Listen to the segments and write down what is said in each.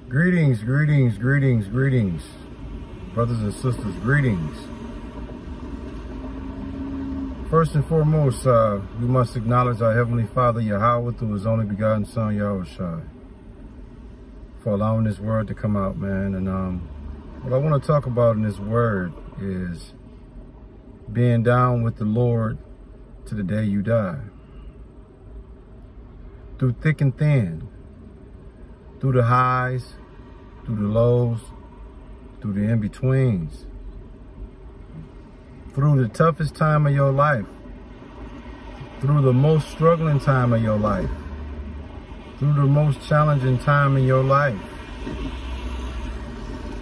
Greetings, greetings, greetings, greetings. Brothers and sisters, greetings. First and foremost, we must acknowledge our Heavenly Father, Yahweh, through His only begotten Son, Yahushua, for allowing this word to come out, man. And what I want to talk about in this word is being down with the Lord to the day you die. Through thick and thin, through the highs, through the lows, through the in-betweens, through the toughest time of your life, through the most struggling time of your life, through the most challenging time in your life,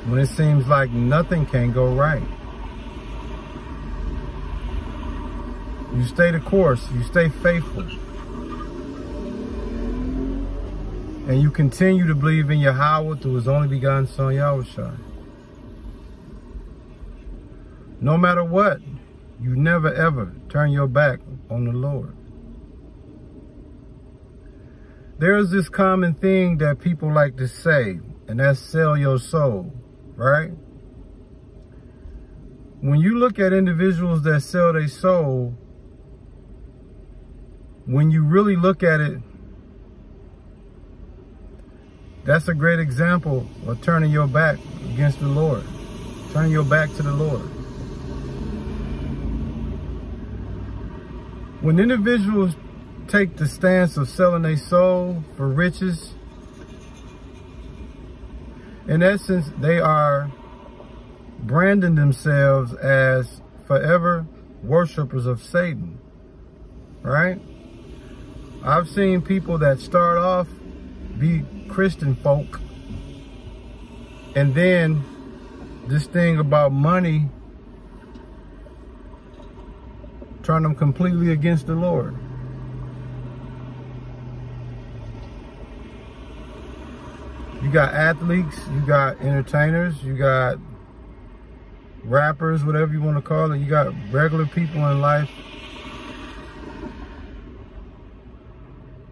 when it seems like nothing can go right. You stay the course, you stay faithful, and you continue to believe in Yahweh through His only begotten Son, Yahushua. No matter what, you never ever turn your back on the Lord. There's this common thing that people like to say, and that's sell your soul, right? When you look at individuals that sell their soul, when you really look at it, that's a great example of turning your back against the Lord, turning your back to the Lord. When individuals take the stance of selling their soul for riches, in essence, they are branding themselves as forever worshipers of Satan, right? I've seen people that start off be Christian folk, and then this thing about money turn them completely against the Lord. You got athletes, you got entertainers, you got rappers, whatever you want to call it. You got regular people in life.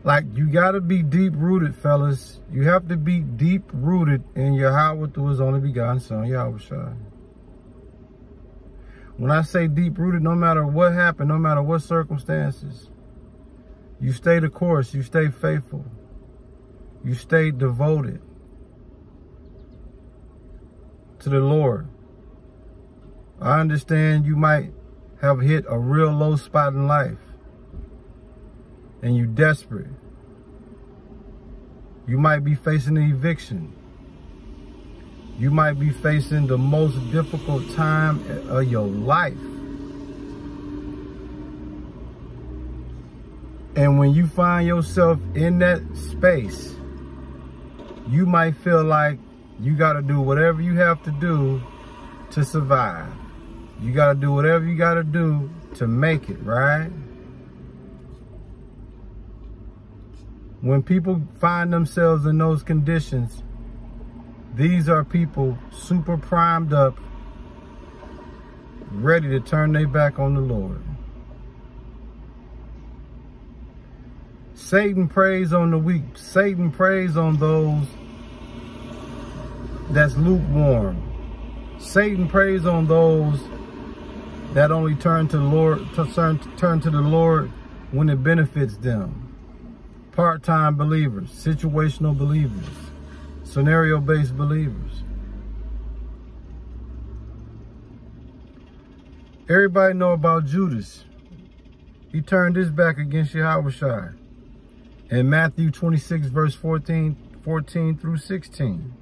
Like, you got to be deep-rooted, fellas. You have to be deep-rooted in Yahweh through His only begotten Son, Yahushua. When I say deep-rooted, no matter what happened, no matter what circumstances, you stay the course, you stay faithful, you stay devoted to the Lord. I understand you might have hit a real low spot in life, and you're desperate. You might be facing an eviction. You might be facing the most difficult time of your life. And when you find yourself in that space, you might feel like you got to do whatever you have to do to survive. You got to do whatever you got to do to make it, right? When people find themselves in those conditions, these are people super primed up, ready to turn their back on the Lord. Satan preys on the weak. Satan preys on those that's lukewarm. Satan preys on those that only turn to the Lord, turn to the Lord when it benefits them. Part-time believers, situational believers, scenario-based believers. Everybody know about Judas. He turned his back against Yahushua in Matthew 26, verse 14 through 16.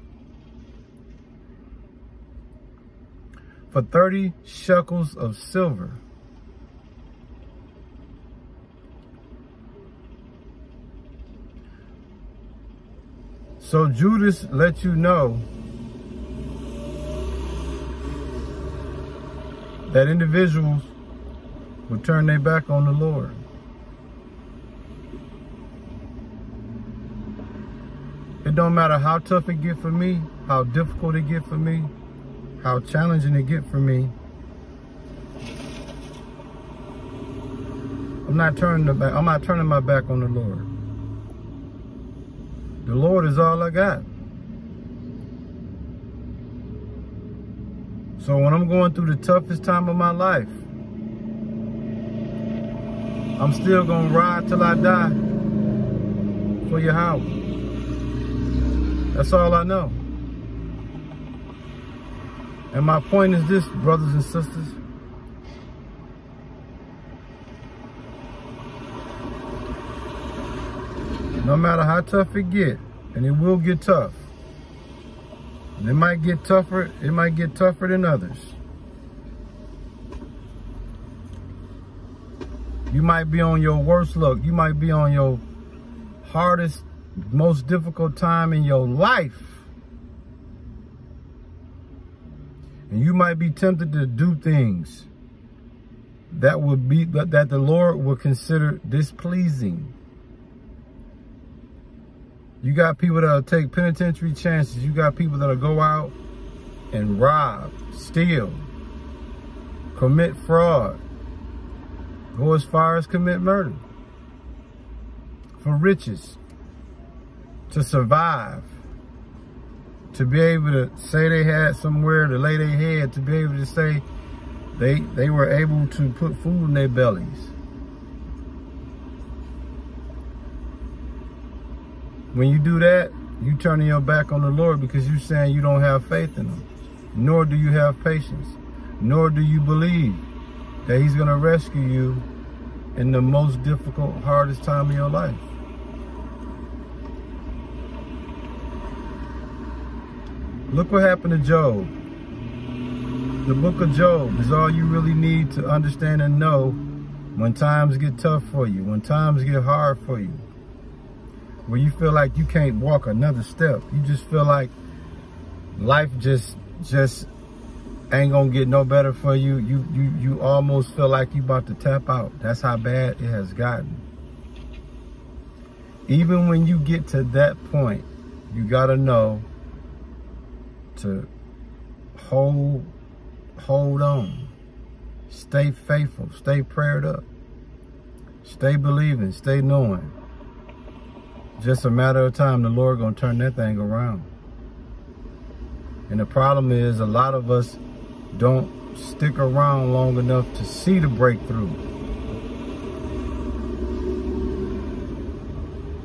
For 30 shekels of silver. So Judas let you know that individuals would turn their back on the Lord. It don't matter how tough it get for me, how difficult it get for me, how challenging it get for me. I'm not turning my back on the Lord. The Lord is all I got. So when I'm going through the toughest time of my life, I'm still gonna ride till I die for Yahweh. That's all I know. And my point is this, brothers and sisters. No matter how tough it get, and it will get tough. And it might get tougher than others. You might be on your worst luck. You might be on your hardest, most difficult time in your life. And you might be tempted to do things that the Lord would consider displeasing. You got people that'll take penitentiary chances. You got people that'll go out and rob, steal, commit fraud, go as far as commit murder for riches, to survive, to be able to say they had somewhere to lay their head, to be able to say they were able to put food in their bellies. When you do that, you turning your back on the Lord because you're saying you don't have faith in him. Nor do you have patience. Nor do you believe that he's going to rescue you in the most difficult, hardest time of your life. Look what happened to Job. The book of Job is all you really need to understand and know when times get tough for you, when times get hard for you. Where you feel like you can't walk another step. You just feel like life just ain't gonna get no better for you. You almost feel like you about to tap out. That's how bad it has gotten. Even when you get to that point, you gotta know to hold on. Stay faithful, stay prayed up, stay believing, stay knowing. Just a matter of time, the Lord gonna turn that thing around. And the problem is a lot of us don't stick around long enough to see the breakthrough.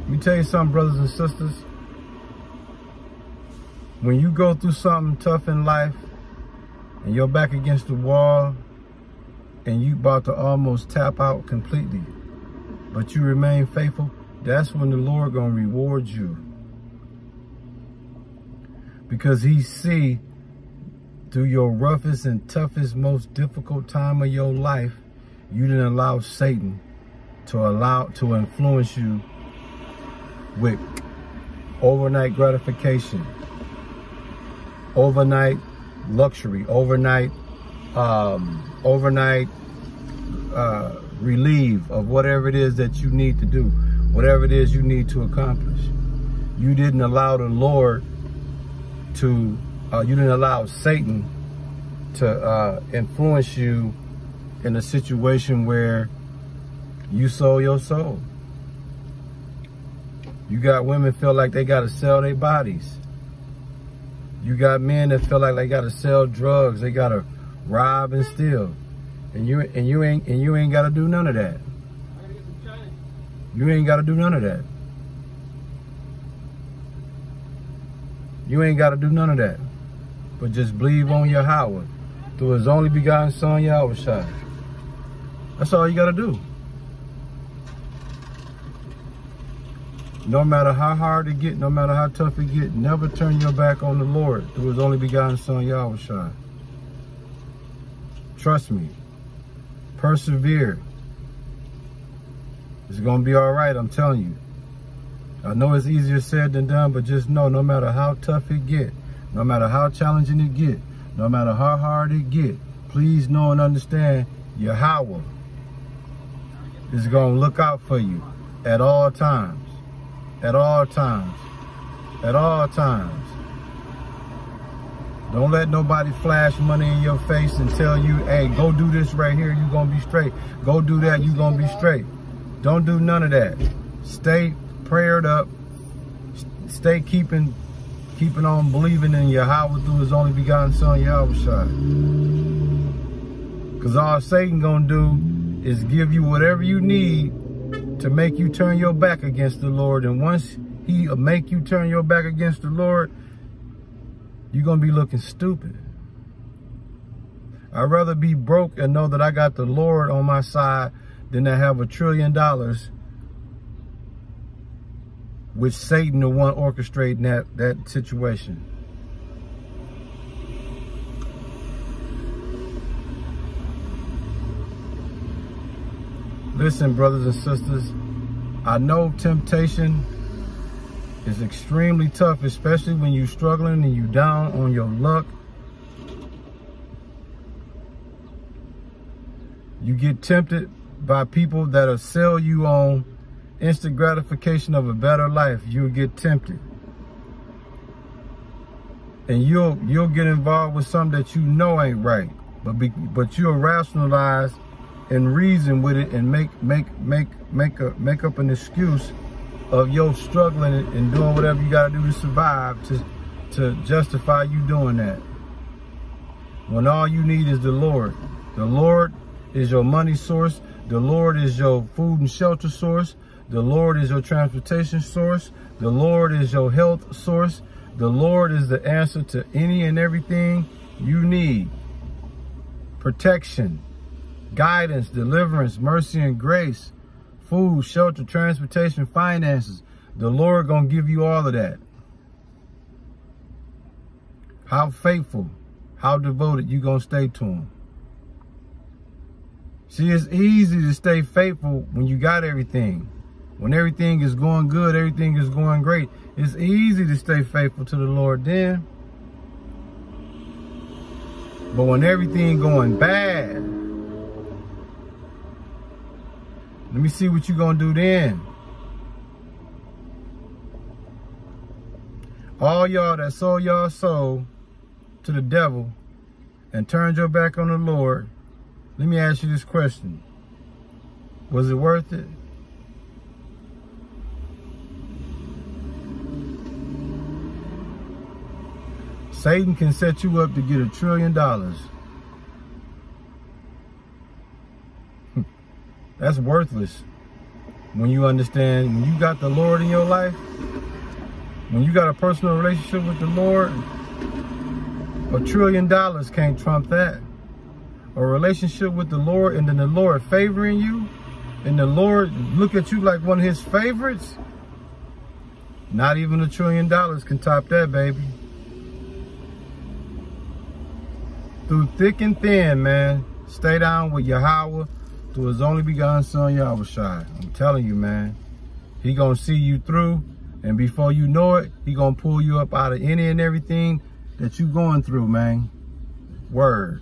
Let me tell you something, brothers and sisters. When you go through something tough in life and you're back against the wall and you about to almost tap out completely, but you remain faithful, that's when the Lord gonna reward you. Because he see through your roughest and toughest, most difficult time of your life, you didn't allow Satan to influence you with overnight gratification, overnight luxury, overnight relief of whatever it is that you need to do, whatever it is you need to accomplish. You didn't allow the Lord to, you didn't allow Satan to influence you in a situation where you sold your soul. You got women feel like they got to sell their bodies. You got men that feel like they got to sell drugs. They got to rob and steal. And you ain't got to do none of that. You ain't got to do none of that. You ain't got to do none of that. But just believe on Yahweh through his only begotten son, Yahushua. That's all you got to do. No matter how hard it get, no matter how tough it get, never turn your back on the Lord through his only begotten son, Yahushua. Trust me. Persevere. It's going to be all right, I'm telling you. I know it's easier said than done, but just know no matter how tough it get, no matter how challenging it get, no matter how hard it get, please know and understand Yahweh is going to look out for you at all times. At all times. At all times. Don't let nobody flash money in your face and tell you, hey, go do this right here, you're going to be straight. Go do that, you're going to be straight. Don't do none of that. Stay prayed up. Stay keeping keeping on believing in Yahweh through his only begotten son, Yahushua. Because all Satan gonna do is give you whatever you need to make you turn your back against the Lord. And once he make you turn your back against the Lord, you're gonna be looking stupid. I'd rather be broke and know that I got the Lord on my side than to have $1 trillion with Satan the one orchestrating that situation. Listen, brothers and sisters, I know temptation is extremely tough, especially when you're struggling and you're down on your luck. You get tempted by people that'll sell you on instant gratification of a better life. You'll get tempted. And you'll get involved with something that you know ain't right. But you'll rationalize and reason with it and make up an excuse of your struggling and doing whatever you gotta do to survive to justify you doing that. When all you need is the Lord. The Lord is your money source. The Lord is your food and shelter source. The Lord is your transportation source. The Lord is your health source. The Lord is the answer to any and everything you need. Protection, guidance, deliverance, mercy and grace, food, shelter, transportation, finances. The Lord gonna give you all of that. How faithful, how devoted you gonna stay to him. See, it's easy to stay faithful when you got everything. When everything is going good, everything is going great. It's easy to stay faithful to the Lord then. But when everything going bad, let me see what you gonna do then. All y'all that sold y'all soul to the devil and turned your back on the Lord, let me ask you this question. Was it worth it? Satan can set you up to get $1 trillion. That's worthless. When you understand, when you got the Lord in your life, when you got a personal relationship with the Lord, $1 trillion can't trump that. A relationship with the Lord and then the Lord favoring you and the Lord look at you like one of his favorites, not even $1 trillion can top that, baby. Through thick and thin, man, stay down with Yahweh through his only begotten son, Yahushua. I'm telling you, man, he gonna see you through, and before you know it, he gonna pull you up out of any and everything that you going through, man. Word.